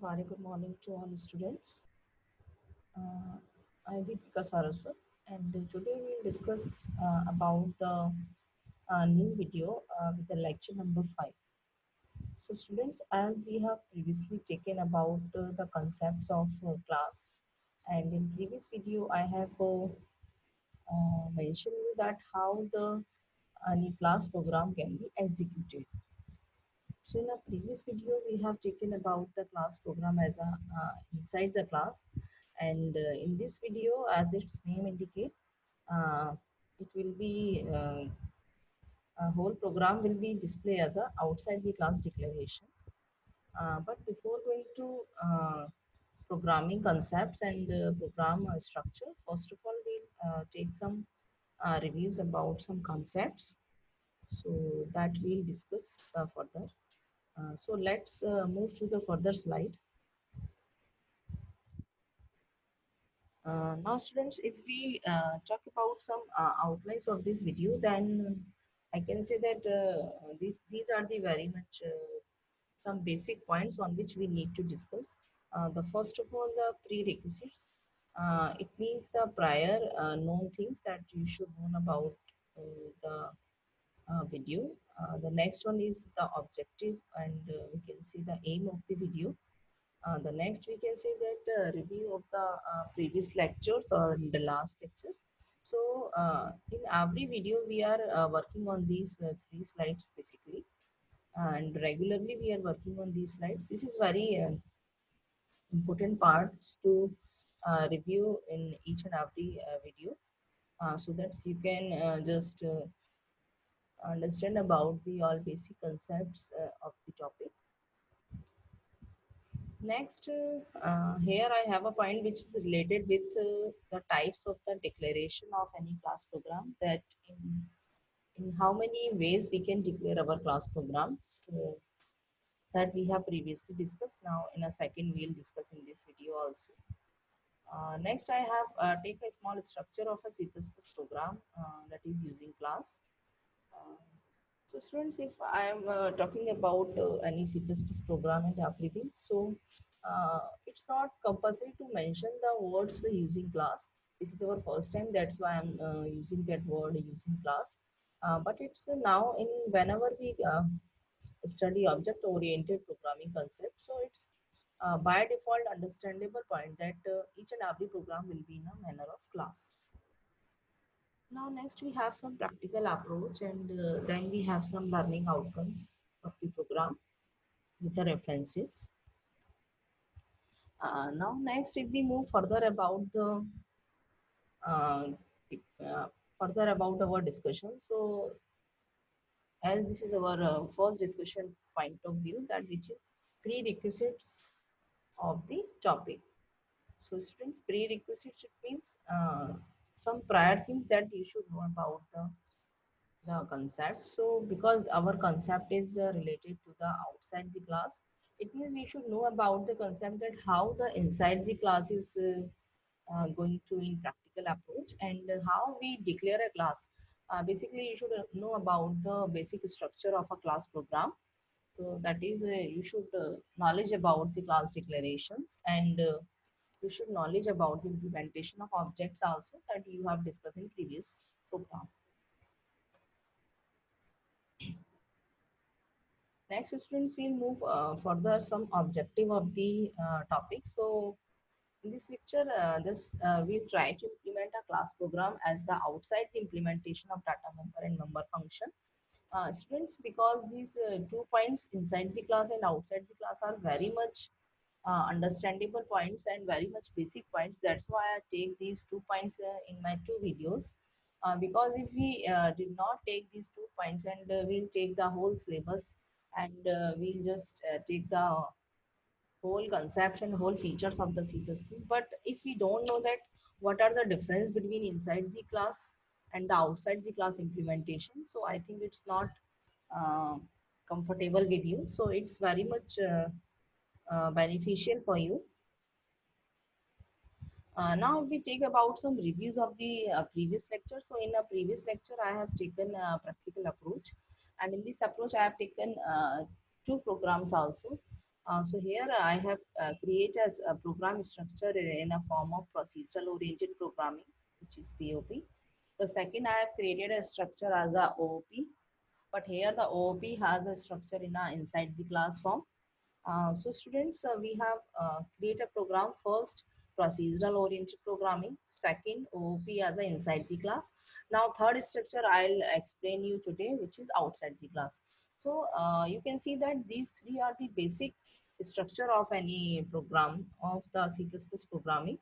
Very good morning to all students. Uh, I'm Deepika Saraswat, and today we'll discuss about the new video with the lecture number 5. So, students, as we have previously taken about the concepts of class, and in previous video, I have mentioned you that how the any class program can be executed. So in a previous video, we have taken about the class program as a inside the class, and in this video, as its name indicate, uh, it will be a whole program will be displayed as a outside the class declaration. But before going to programming concepts and program structure, first of all, we'll take some reviews about some concepts so that we'll discuss further. So let's move to the further slide. Now students, if we talk about some outlines of this video, then I can say that these are the very much some basic points on which we need to discuss. The first of all, the prerequisites. It means the prior known things that you should know about the video. The next one is the objective, and we can see the aim of the video. The next we can say that review of the previous lectures or in the last lecture. So in every video we are working on these three slides basically, and regularly we are working on these slides. This is very important parts to review in each and every video, so that you can just understand about the all basic concepts of the topic. Next, here I have a point which is related with the types of the declaration of any class program, that in how many ways we can declare our class programs that we have previously discussed. Now, in a second, we'll discuss in this video also. Next, I have take a small structure of a C++ program that is using class. Uh, so students, if I am talking about any C++ program and everything, so it's not compulsory to mention the words using class. This is our first time, that's why I'm using that word using class. But it's now in whenever we study object-oriented programming concept, so it's by default understandable point that each and every program will be in a manner of class. Now, next we have some practical approach, and then we have some learning outcomes of the program with the references. Now, next, if we move further about the uh, uh, further about our discussion. So, as this is our first discussion point of view, that which is prerequisites of the topic. So, students, prerequisites it means some prior things that you should know about the concept. So because our concept is related to the outside the class, it means we should know about the concept that how the inside the class is going to in practical approach, and how we declare a class. Basically you should know about the basic structure of a class program. So that is you should knowledge about the class declarations, and you should knowledge about the implementation of objects also that you have discussed in previous program. Next, students will move further some objective of the topic. So, in this lecture, we'll try to implement a class program as the outside the implementation of data member and member function. Students, because these 2 points inside the class and outside the class are very much understandable points and very much basic points. That's why I take these 2 points in my two videos. Because if we did not take these 2 points, and we'll take the whole syllabus, and we'll just take the whole concept and whole features of the C++. But if we don't know that what are the difference between inside the class and the outside the class implementation, so I think it's not uh, comfortable with you. So it's very much beneficial for you. Now we take about some reviews of the previous lecture. So in a previous lecture, I have taken a practical approach, and in this approach, I have taken two programs also. So here I have created as a program structure in a form of procedural oriented programming, which is POP. The second I have created a structure as a OOP, but here the OOP has a structure in a inside the class form. So students, we have created a program first, procedural oriented programming, second OOP as a inside the class. Now third structure I'll explain you today, which is outside the class. So you can see that these three are the basic structure of any program of the C++ programming,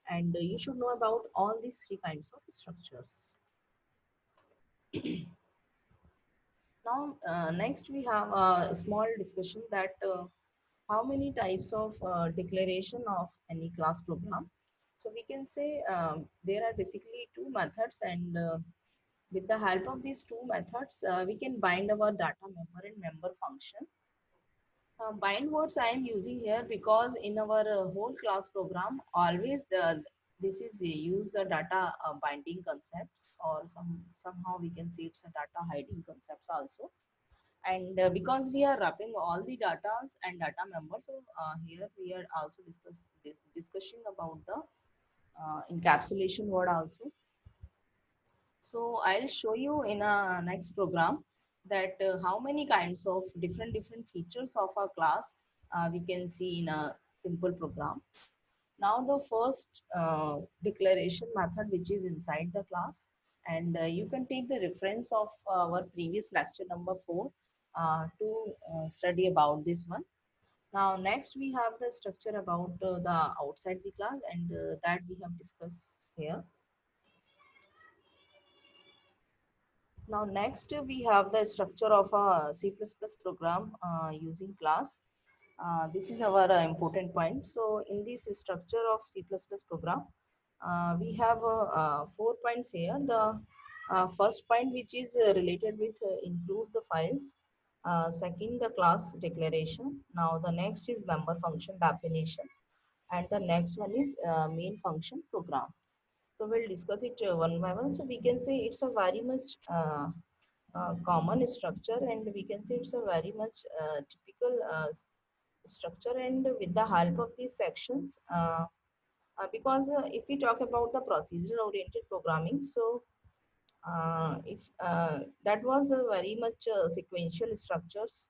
and you should know about all these three kinds of structures. Now next we have a small discussion that how many types of declaration of any class program. So we can say there are basically two methods, and with the help of these two methods, we can bind our data member and member function. Bind words I am using here because in our whole class program, always this is use the data binding concepts, or somehow we can say it's a data hiding concepts also. And because we are wrapping all the datas and data members, so here we are also discussing about the encapsulation word also. So I'll show you in a next program that how many kinds of different features of a class we can see in a simple program. Now the first declaration method, which is inside the class, and you can take the reference of our previous lecture number 4 to study about this one. Now next we have the structure about the outside the class, and that we have discussed here. Now next we have the structure of a C++ program using class. This is our important point. So in this structure of C++ program, we have 4 points here. The first point, which is related with include the files. Second, the class declaration. Now the next is member function definition, and the next one is main function program. So we'll discuss it one by one. So we can say it's a very much common structure, and we can say it's a very much typical structure. And with the help of these sections, because if we talk about the procedural oriented programming, so if that was a very much sequential structures,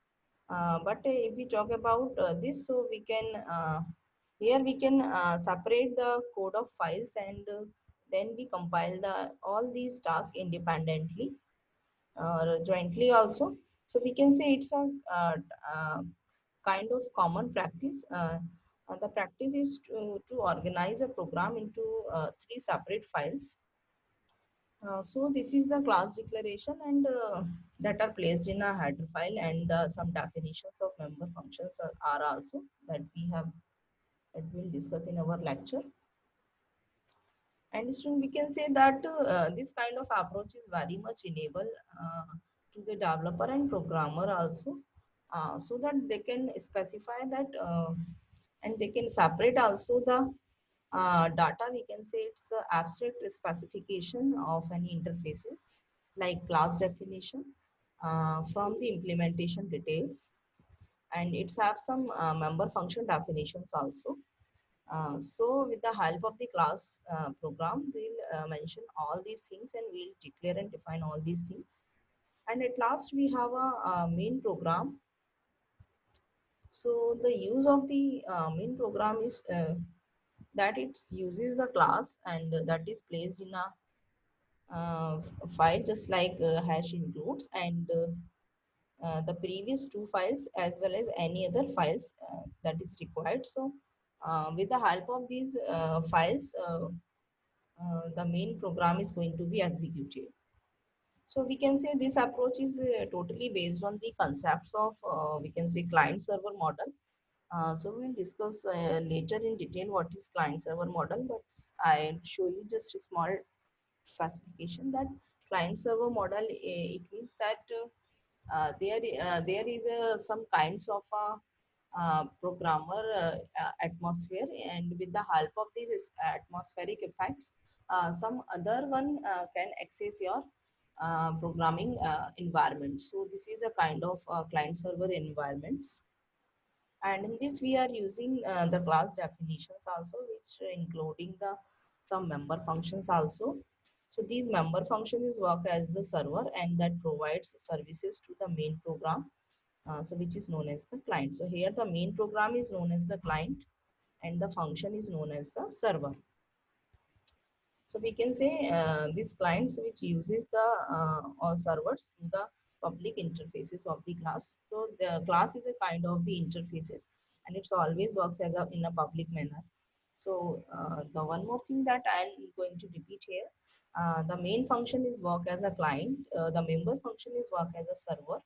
but if we talk about this, so we can here we can separate the code of files, and then we compile the all these tasks independently or jointly also. So we can say it's a uh, kind of common practice. The practice is to organize a program into three separate files. So this is the class declaration, and that are placed in a header file, and some definitions of member functions are also that we have that we'll discuss in our lecture. And student, we can say that this kind of approach is very much enable to the developer and programmer also, so that they can specify that and they can separate also the data. We can say it's the abstract specification of any interfaces like class definition from the implementation details, and it's have some member function definitions also. So with the help of the class program, we'll mention all these things, and we'll declare and define all these things. And at last, we have a main program. So the use of the main program is that it uses the class, and that is placed in a file, just like hash includes, and the previous two files as well as any other files that is required. So with the help of these files, the main program is going to be executed. So we can say this approach is totally based on the concepts of we can say client server model. So we'll discuss later in detail what is client server model, but I'll show you just a small specification that client server model. It means that there is some kinds of programmer atmosphere, and with the help of these atmospheric effects, some other one can access your programming environment. So this is a kind of client server environments. And in this we are using the class definitions also, which including the some member functions also. So these member functions work as the server and that provides services to the main program, so which is known as the client. So here the main program is known as the client and the function is known as the server. So we can say these clients which uses the or servers to the public interfaces of the class. So the class is a kind of the interfaces and it's always works as a in a public manner. So the one more thing that I'm going to repeat here, the main function is work as a client, the member function is work as a server,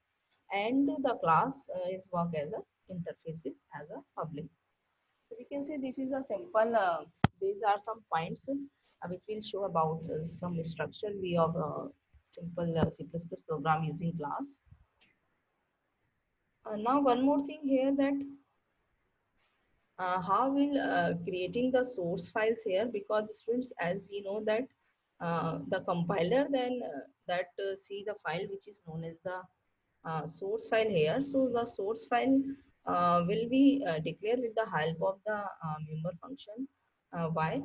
and the class is work as a interfaces as a public. So we can say this is a simple, these are some points which will show about some structure way of simple C++ program using class. Now one more thing here that how will creating the source files here, because students as we know that the compiler then that see the file which is known as the source file here. So the source file will be declared with the help of the member function. Why?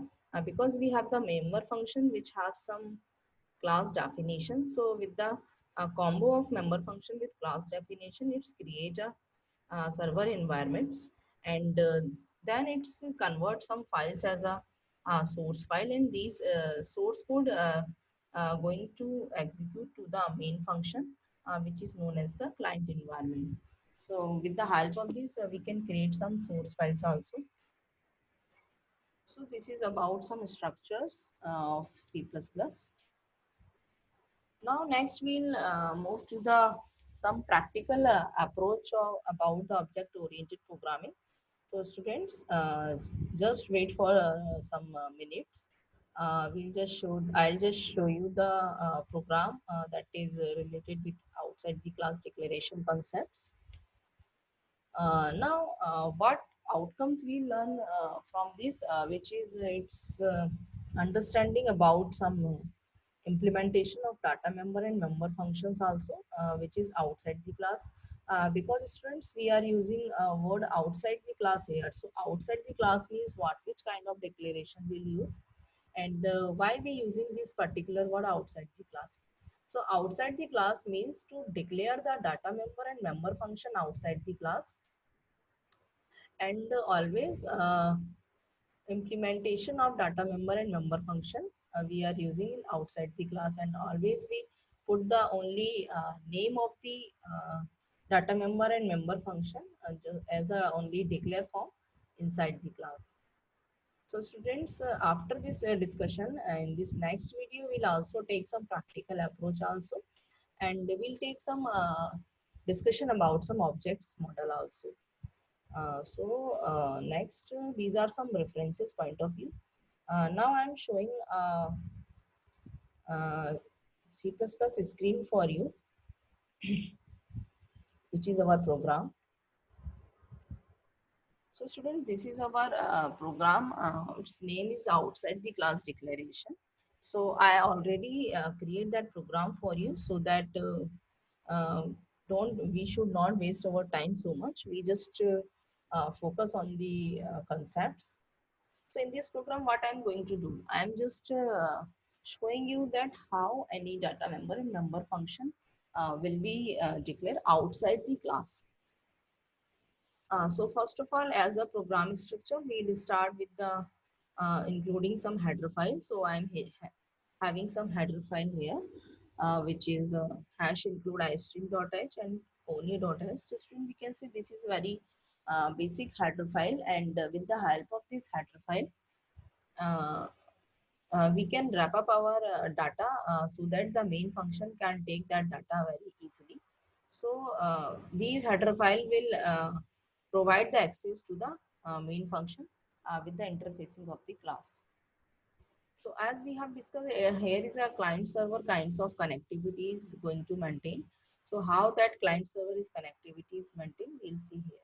Because we have the member function which has some class definition. So with the combo of member function with class definition, it's create a server environments, and then it's convert some files as a source file, and these source code going to execute to the main function which is known as the client environment. So with the help of this we can create some source files also. So this is about some structures of C++. Now next we'll move to the some practical approach about the object oriented programming. So students, just wait for some minutes. I'll just show you the program that is related with outside the class declaration concepts. Now, what outcomes we learn from this, which is it's understanding about some implementation of data member and member functions also, which is outside the class. Because students, we are using a word outside the class here. So outside the class means what, which kind of declaration we'll use, and why we using this particular word outside the class. So outside the class means to declare the data member and member function outside the class, and always implementation of data member and member function we are using outside the class, and always we put the only name of the data member and member function as a only declare form inside the class. So students, after this discussion, in this next video we'll also take some practical approach also, and we'll take some discussion about some objects model also. Next, these are some references point of view. Now I'm showing C++ screen for you, which is our program. So students, this is our program. Its name is outside the class declaration. So I already create that program for you, so that don't we should not waste our time so much. We just focus on the concepts. So in this program, what I'm going to do, I'm just showing you that how any data member and member function will be declared outside the class. So first of all, as a program structure, we'll start with the including some header files. So I'm having some header file here, which is hash include istring.h and only.h. So student, we can see this is very basic header file, and with the help of this header file, uh, we can wrap up our data so that the main function can take that data very easily. So these header file will provide the access to the main function with the interfacing of the class. So as we have discussed, here is a client server kinds of connectivity is going to maintain. So how that client server is connectivity is maintained, we'll see here.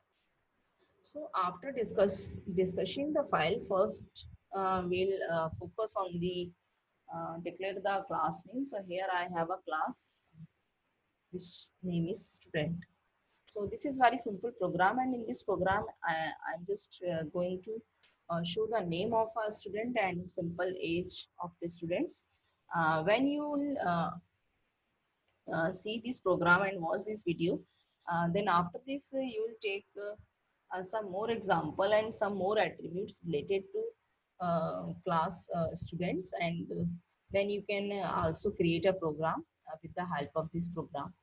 So after discussing the file, first we'll focus on the declare the class name. So here I have a class which name is student. So this is very simple program, and in this program, I'm just going to show the name of a student and simple age of the students. When you see this program and watch this video, then after this you will take some more example and some more attributes related to class students, and then you can also create a program with the help of this program.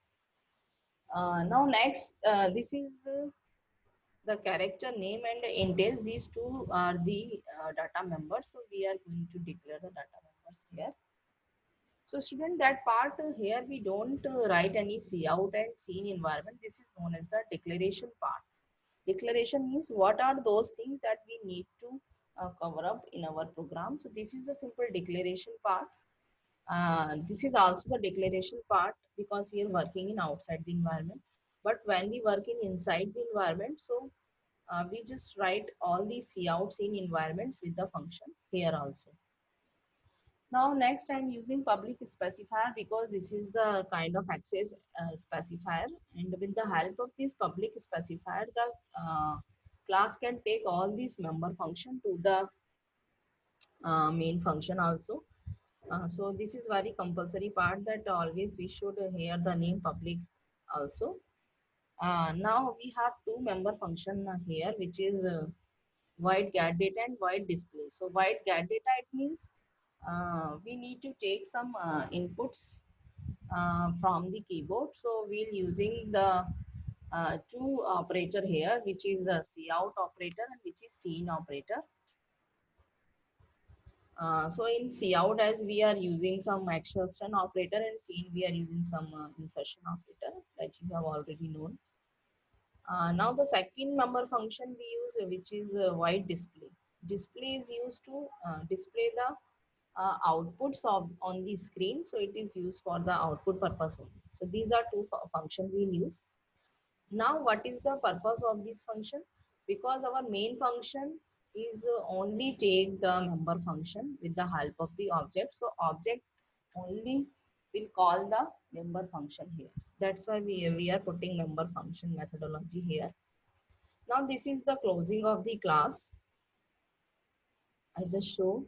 Now next, this is the character name and entails. These two are the data members, so we are going to declare the data members here. So student, that part here we don't write any cout and scene environment. This is known as the declaration part. Declaration means what are those things that we need to cover up in our program. So this is the simple declaration part. This is also the declaration part because we are working in outside the environment. But when we work in inside the environment, so we just write all these cout scene environments with the function here also. Now next I'm using public specifier because this is the kind of access specifier, and with the help of this public specifier the class can take all these member function to the main function also. So this is very compulsory part that always we should hear the name public also. Now we have two member function here, which is void get data and void display. So void get data, it means we need to take some inputs from the keyboard. So we'll using the two operator here, which is a cout operator and which is scene operator. So in cout, as we are using some exhaustion operator, and scene we are using some insertion operator that you have already known. Now the second member function we use, which is void display. Display is used to display the outputs of on the screen, so it is used for the output purpose only. So these are two functions we use. Now what is the purpose of this function? Because our main function is only take the member function with the help of the object, so object only will call the member function here. That's why we are putting member function methodology here. Now this is the closing of the class. I just show,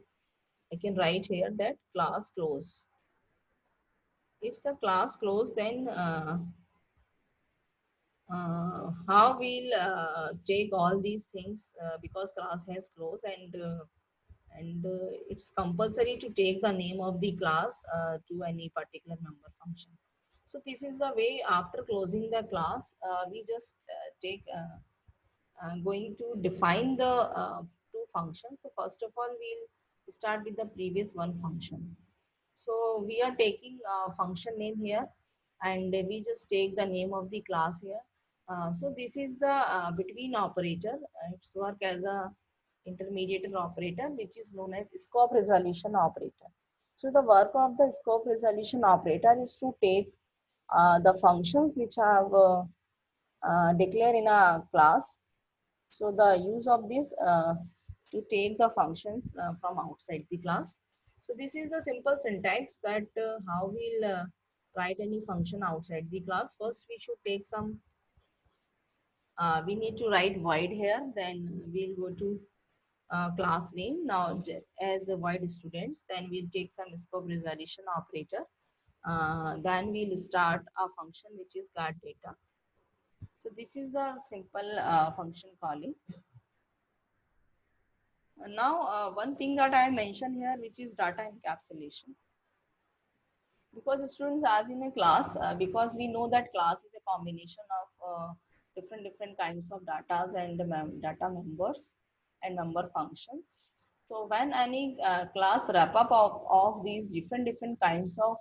I can write here that class close. If the class close, then how we'll take all these things because class has closed, and it's compulsory to take the name of the class to any particular member function. So this is the way after closing the class we just take going to define the two functions. So first of all we'll start with the previous one function. So we are taking a function name here, and we just take the name of the class here. So this is the between operator. It's work as a intermediate operator, which is known as scope resolution operator. So the work of the scope resolution operator is to take the functions which have declared in a class. So the use of this to take the functions from outside the class. So this is the simple syntax that how we'll write any function outside the class. First, we should take some, we need to write void here. Then we'll go to class name. Now, as a void students, then we'll take some scope resolution operator. Then we'll start a function which is get data. So this is the simple function calling. Now, one thing that I mentioned here, which is data encapsulation. Because students, as in a class, because we know that class is a combination of different kinds of data and data members and member functions. So when any class wrap up of these different kinds of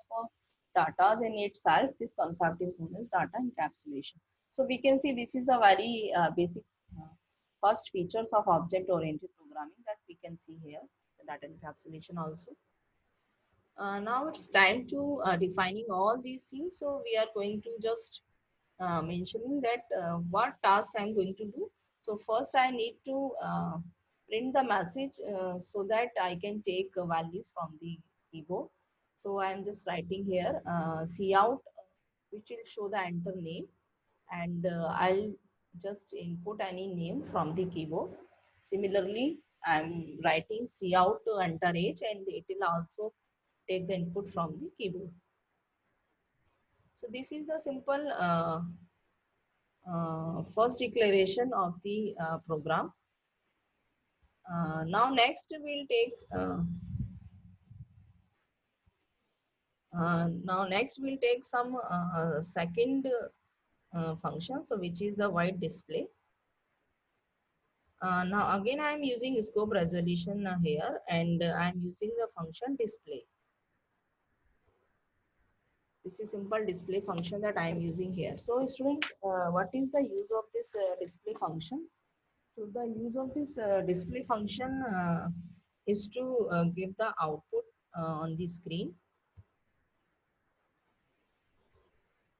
data in itself, this concept is known as data encapsulation. So we can see this is the very basic first features of object oriented programming that we can see here, the data encapsulation also. Now it's time to defining all these things. So we are going to just mentioning that what task I'm going to do. So first I need to print the message so that I can take values from the keyboard. So I'm just writing here cout, which will show the enter name. and I'll just input any name from the keyboard. Similarly, I'm writing cout to enter age, and it will also take the input from the keyboard. So this is the simple first declaration of the program. Now next we'll take some second function, so which is the white display. Now again I am using scope resolution here, and I am using the function display. This is simple display function that I am using here. So students, what is the use of this display function? So the use of this display function is to give the output on the screen.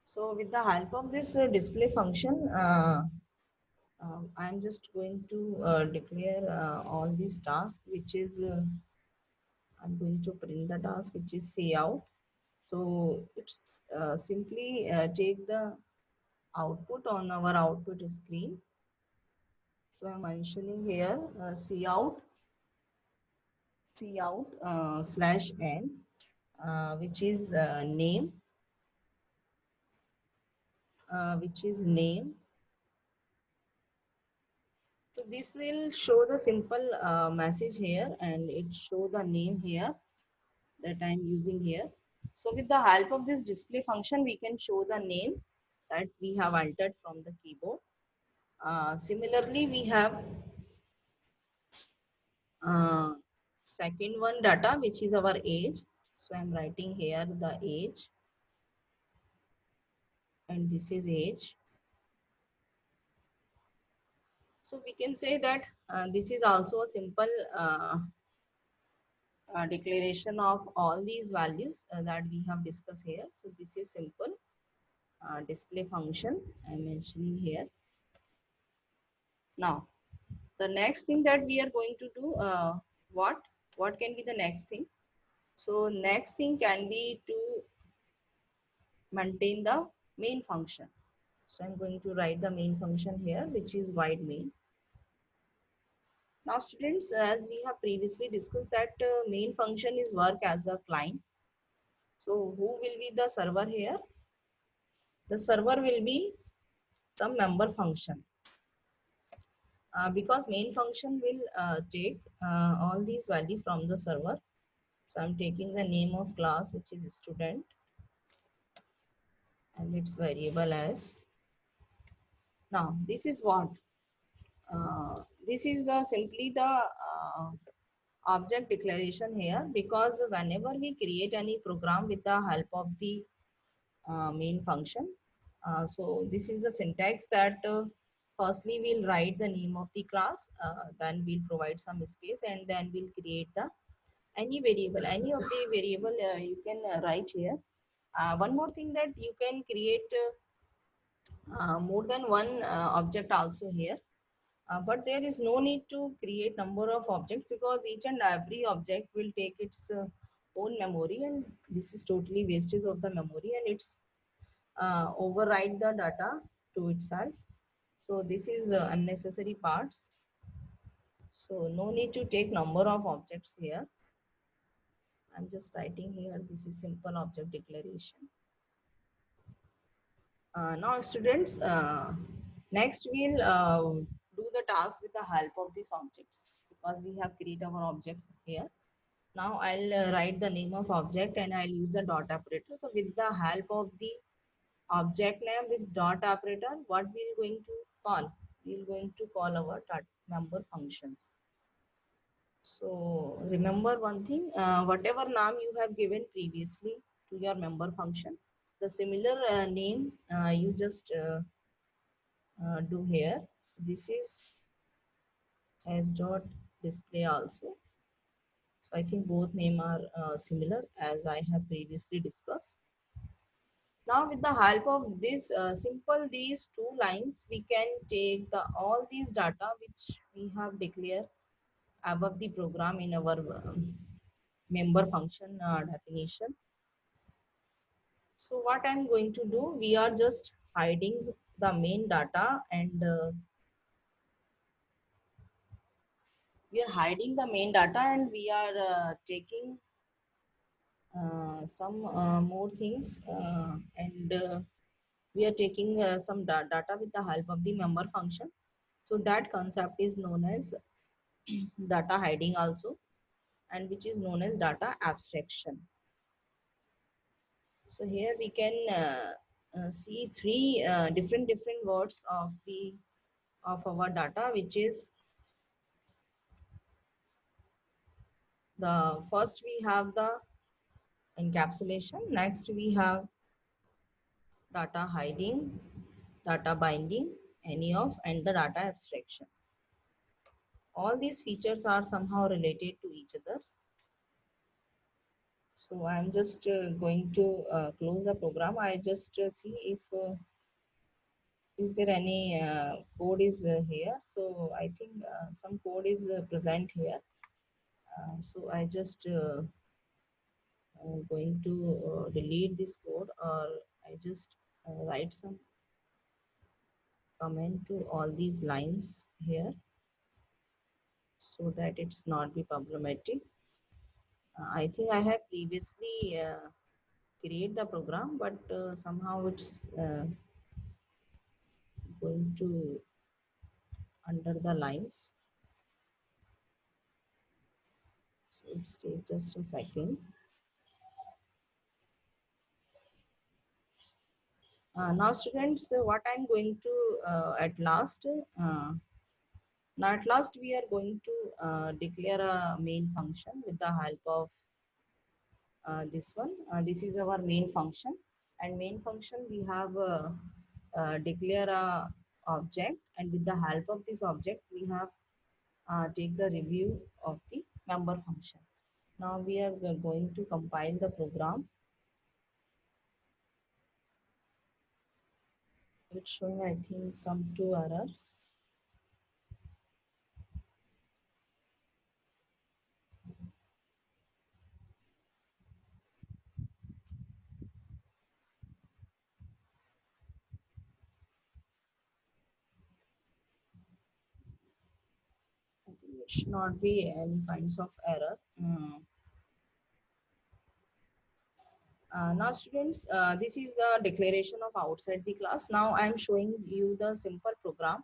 So with the help of this display function, I'm just going to declare all these tasks, which is I'm going to print the task, which is say out. So it's simply take the output on our output screen. So I'm mentioning here cout slash n, which is name. So this will show the simple message here, and it show the name here that I'm using here. So with the help of this display function, we can show the name that we have entered from the keyboard. Similarly, we have uh, second one data, which is our age. So I'm writing here the age, and this is age. So we can say that this is also a simple declaration of all these values that we have discussed here. So this is simple display function I'm mentioning here. Now, the next thing that we are going to do, what can be the next thing? So next thing can be to maintain the main function. So I'm going to write the main function here, which is void main. Now students, as we have previously discussed that main function is work as a client. So who will be the server here? The server will be the member function, because main function will take all these value from the server. So I'm taking the name of class, which is student, and its variable as. Now this is what this is the simply the object declaration here, because whenever we create any program with the help of the main function, so this is the syntax that firstly we'll write the name of the class, then we'll provide some space, and then we'll create the any variable, any of the variable you can write here. One more thing, that you can create more than one object also here, but there is no need to create number of objects, because each and every object will take its own memory, and this is totally wastage of the memory, and it's override the data to itself. So this is unnecessary parts. So no need to take number of objects here. I'm just writing here, this is simple object declaration. Now students, next we'll do the task with the help of these objects, because we have created our objects here. Now I'll write the name of object, and I'll use the dot operator. So with the help of the object name with dot operator, what we're going to call? We're going to call our member function. So remember one thing, whatever name you have given previously to your member function, the similar name you just do here. This is as dot display also. So I think both name are similar, as I have previously discussed. Now with the help of this simple these two lines, we can take the all these data which we have declared above the program in our member function definition. So what I'm going to do, we are just hiding the main data, and we are hiding the main data, and we are taking some more things, and we are taking some data with the help of the member function. So that concept is known as data hiding also, and which is known as data abstraction. So here we can see three different words of our data, which is the first we have the encapsulation, next we have data hiding, data binding, any of, and the data abstraction. All these features are somehow related to each other. So I'm just going to close the program. I just see if is there any code is here. So I think some code is present here. So I just going to delete this code, or I just write some comment to all these lines here so that it's not be problematic. I think I have previously create the program, but somehow it's going to under the lines. So it's take just a second. Now students, what I'm going to now at last we are going to declare a main function with the help of this one. This is our main function, and main function we have declare a object, and with the help of this object we have take the review of the member function. Now we are going to compile the program. It's showing I think some two errors. I think it should not be any kinds of error. Now students, this is the declaration of outside the class. Now I am showing you the simple program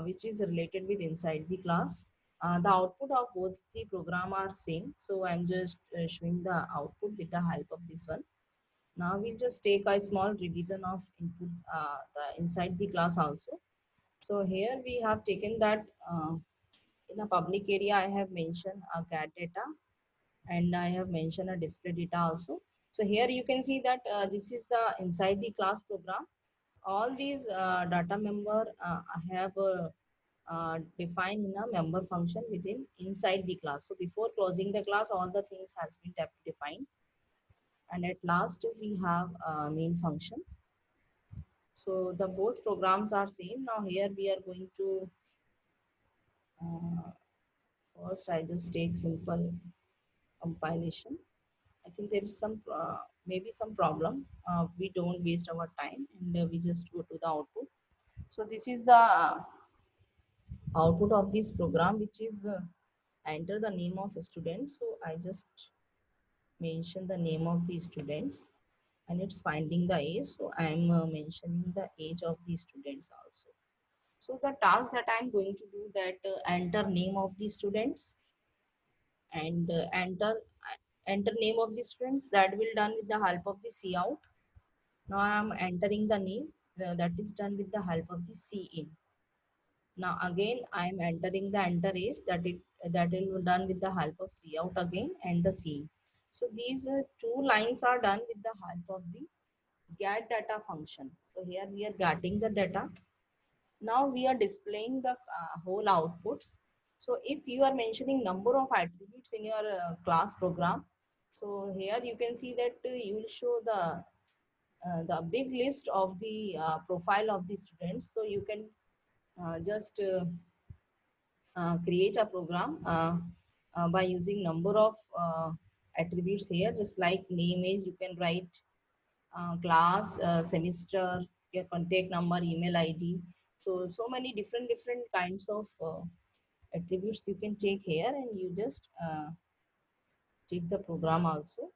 which is related with inside the class. The output of both the program are same. So I'm just showing the output with the help of this one. Now we'll just take a small revision of input the inside the class also. So here we have taken that in a public area I have mentioned a get data, and I have mentioned a display data also. So here you can see that this is the inside the class program. All these data member have defined in a member function within inside the class. So before closing the class, all the things has been defined. And at last we have main function. So the both programs are same. Now here we are going to uh, first I just take simple compilation. I think there is some maybe some problem. We don't waste our time, and we just go to the output. So this is the output of this program, which is enter the name of a student. So I just mention the name of the students, and it's finding the age. So I am mentioning the age of the students also. So the task that I'm going to do, that enter name of the students, and enter name of the students, that will done with the help of the cout. Now I am entering the name, that is done with the help of the cin. Now again I am entering the enter age, that will be done with the help of cout again, and the scene. So these two lines are done with the help of the get data function. So here we are getting the data. Now we are displaying the whole outputs. So if you are mentioning number of attributes in your class program, so here you can see that you will show the big list of the profile of the students. So you can just create a program by using number of attributes here, just like name is, you can write class, semester, your contact number, email ID. So many different kinds of attributes you can take here, and you just take the program also.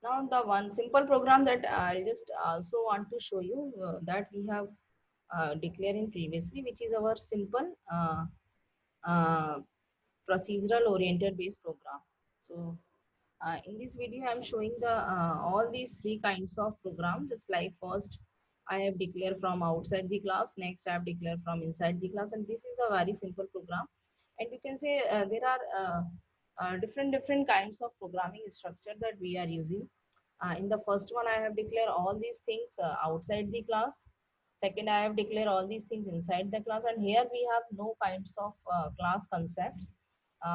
Now the one simple program that I just also want to show you that we have declaring previously, which is our simple uh, procedural oriented based program. So in this video, I'm showing the all these three kinds of program. Just like first, I have declared from outside the class. Next, I have declared from inside the class, and this is the very simple program. And you can say there are different kinds of programming structure that we are using. In the first one, I have declared all these things outside the class. Second, I have declared all these things inside the class, and here we have no kinds of class concepts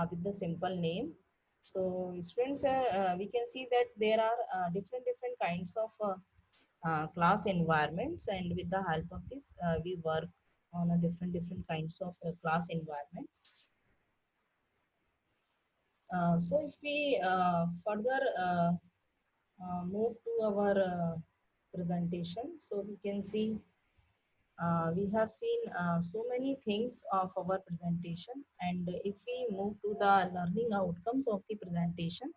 with the simple name. So students, we can see that there are different kinds of class environments, and with the help of this, we work on a different kinds of class environments. So if we further move to our presentation, so we can see we have seen so many things of our presentation, and if we move to the learning outcomes of the presentation,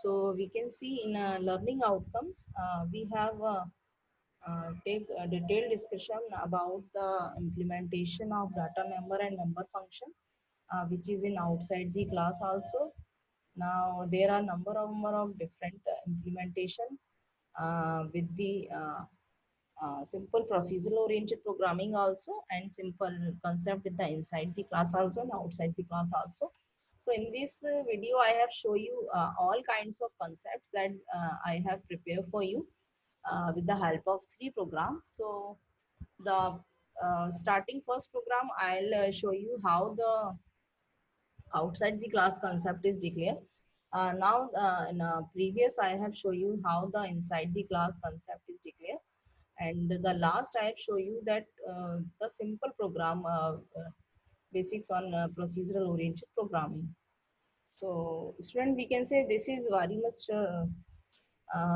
so we can see in learning outcomes we have take a detailed discussion about the implementation of data member and member function, which is in outside the class also. Now there are number of different implementation with the simple procedural oriented programming also, and simple concept with the inside the class also and outside the class also. So in this video, I have show you all kinds of concepts that I have prepared for you with the help of three programs. So the starting first program, I'll show you how the outside the class concept is declared. Now in previous, I have show you how the inside the class concept is declared, and the last I have show you that the simple program basics on procedural oriented programming. So student, we can say this is very much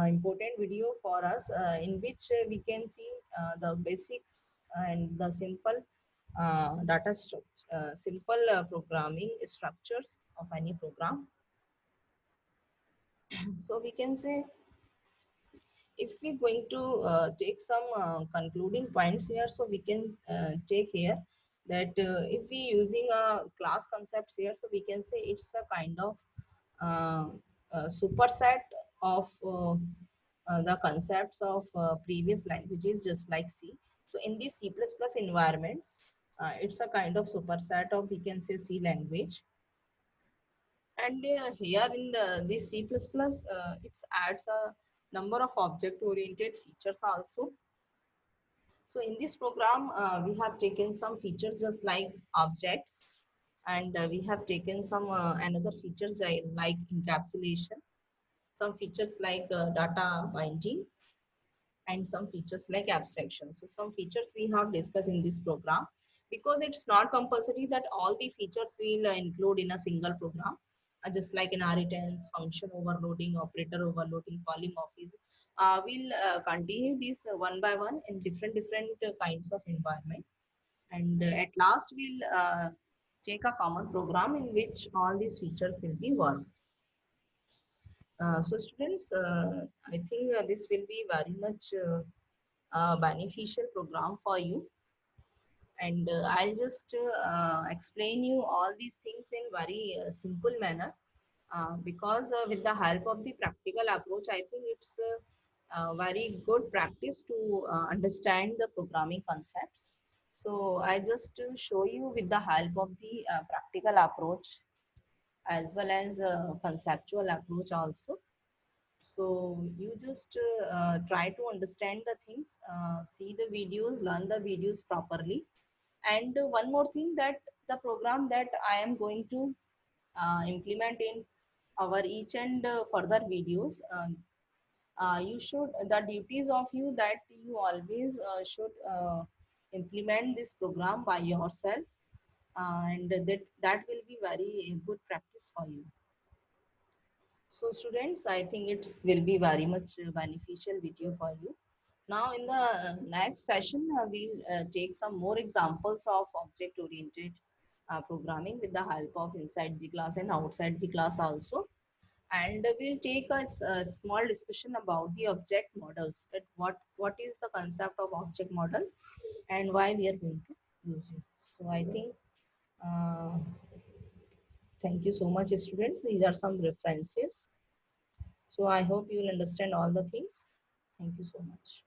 important video for us, in which we can see the basics and the simple simple programming structures of any program. So we can say, if we're going to take some concluding points here, so we can take here that if we using a class concepts here, so we can say it's a kind of uh, superset of the concepts of previous languages, just like C. So in these C++ environments, it's a kind of superset of, we can say, C language. And here in this C++, it adds a number of object-oriented features also. So in this program, we have taken some features just like objects, and we have taken some another features like encapsulation, some features like data binding, and some features like abstraction. So some features we have discussed in this program, because it's not compulsory that all the features will include in a single program, just like inheritance, function overloading, operator overloading, polymorphism. We'll continue this one by one in different kinds of environment, and at last we'll take a common program in which all these features will be worked. So students, I think this will be very much beneficial program for you, and I'll just explain you all these things in very simple manner, because with the help of the practical approach, I think it's a very good practice to understand the programming concepts. So I just show you with the help of the practical approach as well as conceptual approach also. So you just try to understand the things, see the videos, learn the videos properly. And one more thing, that the program that I am going to implement in our each and further videos, you should, the duties of you, that you always should implement this program by yourself, and that will be very good practice for you. So students, I think it will be very much beneficial video for you. Now in the next session, we'll take some more examples of object-oriented programming with the help of inside the class and outside the class also. And we'll take a small discussion about the object models, that what is the concept of object model and why we are going to use it. So I think uh, thank you so much, students. These are some references. So I hope you will understand all the things. Thank you so much.